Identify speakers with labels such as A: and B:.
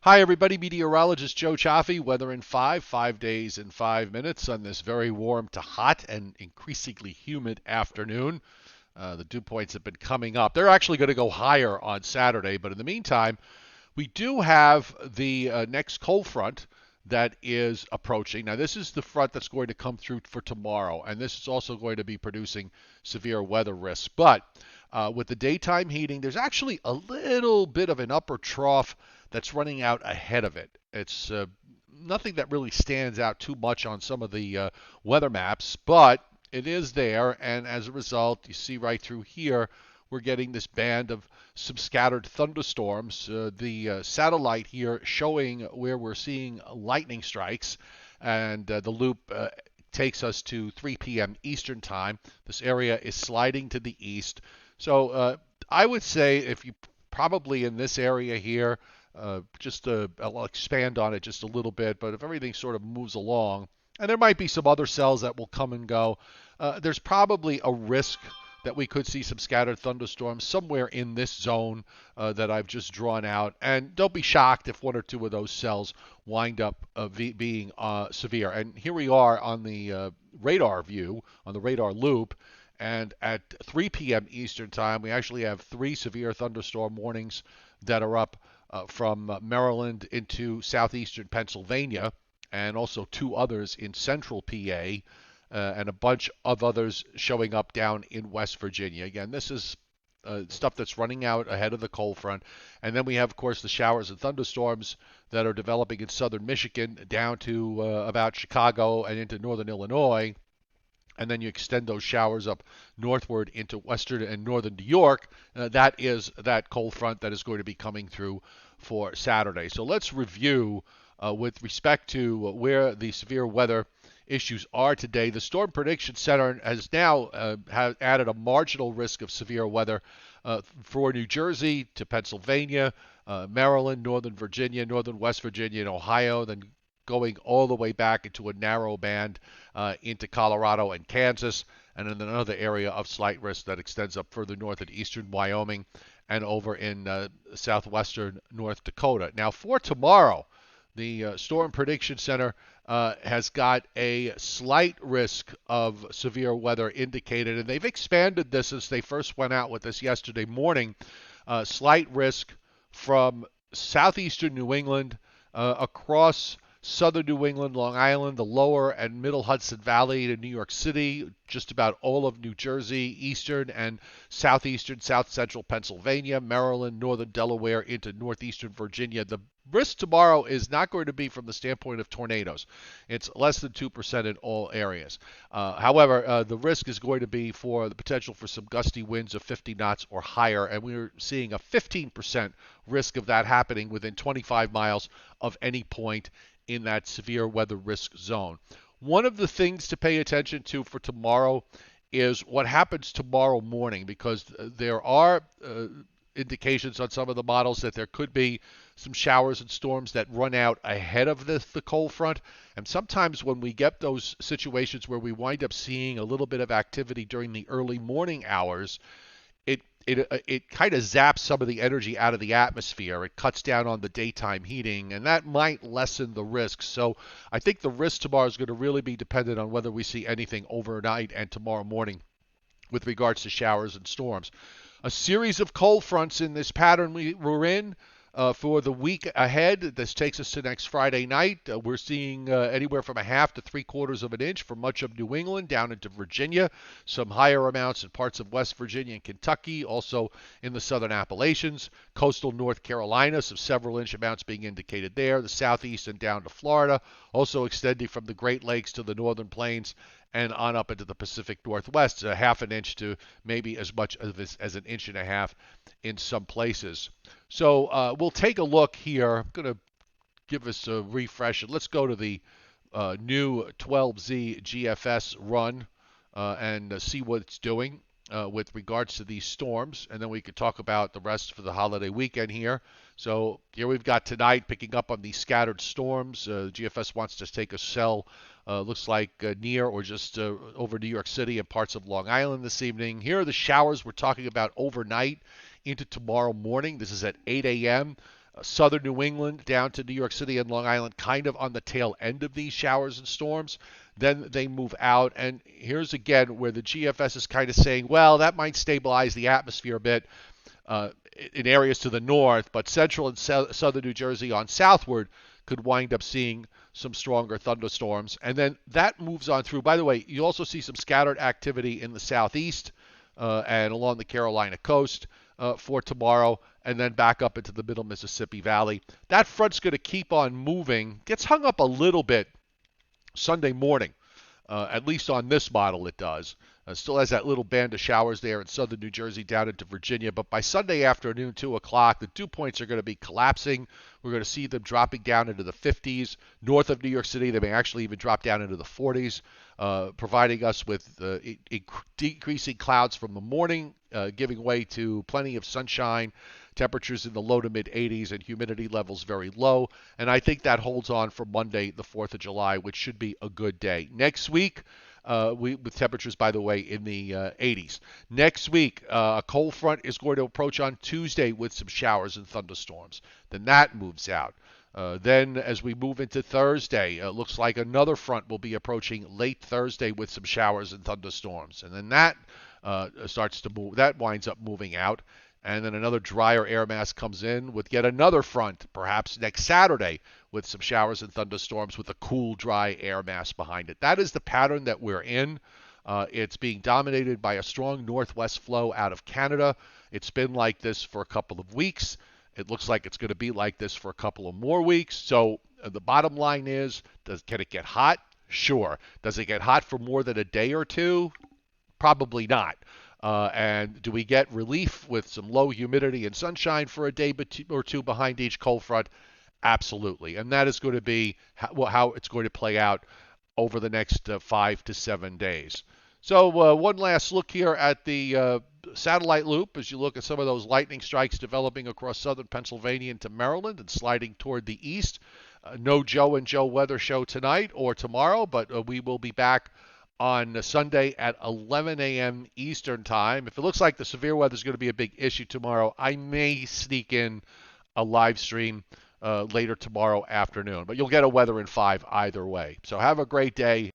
A: Hi, everybody. Meteorologist Joe Cioffi. Weather in 5 days in 5 minutes on this very warm to hot and increasingly humid afternoon. The dew points have been coming up. They're actually going to go higher on Saturday, but in the meantime, we do have the next cold front that is approaching. Now, this is the front that's going to come through for tomorrow, and this is also going to be producing severe weather risks. But with the daytime heating, there's actually a little bit of an upper trough that's running out ahead of it. It's nothing that really stands out too much on some of the weather maps, but it is there, and as a result, you see right through here, we're getting this band of some scattered thunderstorms. The satellite here showing where we're seeing lightning strikes, and the loop takes us to 3 p.m. Eastern Time. This area is sliding to the east. So I would say if you probably in this area here, I'll expand on it just a little bit, but if everything sort of moves along, and there might be some other cells that will come and go, there's probably a risk that we could see some scattered thunderstorms somewhere in this zone that I've just drawn out. And don't be shocked if one or two of those cells wind up being severe. And here we are on the radar view, on the radar loop. And at 3 p.m. Eastern Time, we actually have 3 severe thunderstorm warnings that are up from Maryland into southeastern Pennsylvania, and also 2 others in central PA, and a bunch of others showing up down in West Virginia. Again, this is stuff that's running out ahead of the cold front. And then we have, of course, the showers and thunderstorms that are developing in southern Michigan down to about Chicago and into northern Illinois. And then you extend those showers up northward into western and northern New York. That is that cold front that is going to be coming through for Saturday. So let's review with respect to where the severe weather issues are today. The Storm Prediction Center has now added a marginal risk of severe weather for New Jersey to Pennsylvania, Maryland, Northern Virginia, Northern West Virginia, and Ohio, then going all the way back into a narrow band into Colorado and Kansas, and in another area of slight risk that extends up further north in eastern Wyoming and over in southwestern North Dakota. Now, for tomorrow, the Storm Prediction Center has got a slight risk of severe weather indicated, and they've expanded this since they first went out with this yesterday morning. Slight risk from southeastern New England across southern New England, Long Island, the lower and middle Hudson Valley to New York City, just about all of New Jersey, eastern and southeastern, south central Pennsylvania, Maryland, northern Delaware into northeastern Virginia. The risk tomorrow is not going to be from the standpoint of tornadoes. It's less than 2% in all areas. However, the risk is going to be for the potential for some gusty winds of 50 knots or higher, and we're seeing a 15% risk of that happening within 25 miles of any point in that severe weather risk zone. One of the things to pay attention to for tomorrow is what happens tomorrow morning, because there are indications on some of the models that there could be some showers and storms that run out ahead of the cold front. And sometimes when we get those situations where we wind up seeing a little bit of activity during the early morning hours, it kind of zaps some of the energy out of the atmosphere. It cuts down on the daytime heating, and that might lessen the risk. So I think the risk tomorrow is going to really be dependent on whether we see anything overnight and tomorrow morning with regards to showers and storms. A series of cold fronts in this pattern we're in. For the week ahead, this takes us to next Friday night. We're seeing anywhere from a half to 3/4 of an inch for much of New England down into Virginia. Some higher amounts in parts of West Virginia and Kentucky, also in the southern Appalachians. Coastal North Carolina, some several inch amounts being indicated there. The southeast and down to Florida, also extending from the Great Lakes to the northern plains and on up into the Pacific Northwest, a half an inch to maybe as much as an inch and a half in some places. So we'll take a look here. I'm going to give us a refresh. Let's go to the new 12Z GFS run and see what it's doing with regards to these storms, and then we could talk about the rest for the holiday weekend here. So here we've got tonight picking up on these scattered storms. GFS wants to take a cell, looks like near or just over New York City and parts of Long Island this evening. Here are the showers we're talking about overnight into tomorrow morning. This is at 8 a.m. southern New England down to New York City and Long Island, kind of on the tail end of these showers and storms. Then they move out, and here's again where the GFS is kind of saying, well, that might stabilize the atmosphere a bit uh, in areas to the north, but central and southern New Jersey on southward could wind up seeing some stronger thunderstorms. And then that moves on through. By the way, you also see some scattered activity in the southeast and along the Carolina coast for tomorrow, and then back up into the middle Mississippi Valley. That front's going to keep on moving. Gets hung up a little bit Sunday morning. At least on this model it does. Still has that little band of showers there in southern New Jersey down into Virginia. But by Sunday afternoon, 2 o'clock, the dew points are going to be collapsing. We're going to see them dropping down into the 50s. North of New York City, they may actually even drop down into the 40s, providing us with decreasing clouds from the morning, giving way to plenty of sunshine. Temperatures in the low to mid 80s and humidity levels very low. And I think that holds on for Monday, the 4th of July, which should be a good day. Next week, with temperatures, by the way, in the 80s. Next week, a cold front is going to approach on Tuesday with some showers and thunderstorms. Then that moves out. Then as we move into Thursday, it looks like another front will be approaching late Thursday with some showers and thunderstorms. And then that starts to move. That winds up moving out. And then another drier air mass comes in with yet another front, perhaps next Saturday, with some showers and thunderstorms with a cool, dry air mass behind it. That is the pattern that we're in. It's being dominated by a strong northwest flow out of Canada. It's been like this for a couple of weeks. It looks like it's going to be like this for a couple of more weeks. So the bottom line is, can it get hot? Sure. Does it get hot for more than a day or two? Probably not. And do we get relief with some low humidity and sunshine for a day or two behind each cold front? Absolutely. And that is going to be how it's going to play out over the next 5 to 7 days. So one last look here at the satellite loop as you look at some of those lightning strikes developing across southern Pennsylvania into Maryland and sliding toward the east. No Joe and Joe weather show tonight or tomorrow, but we will be back on Sunday at 11 a.m. Eastern Time. If it looks like the severe weather is going to be a big issue tomorrow, I may sneak in a live stream later tomorrow afternoon. But you'll get a weather in 5 either way. So have a great day.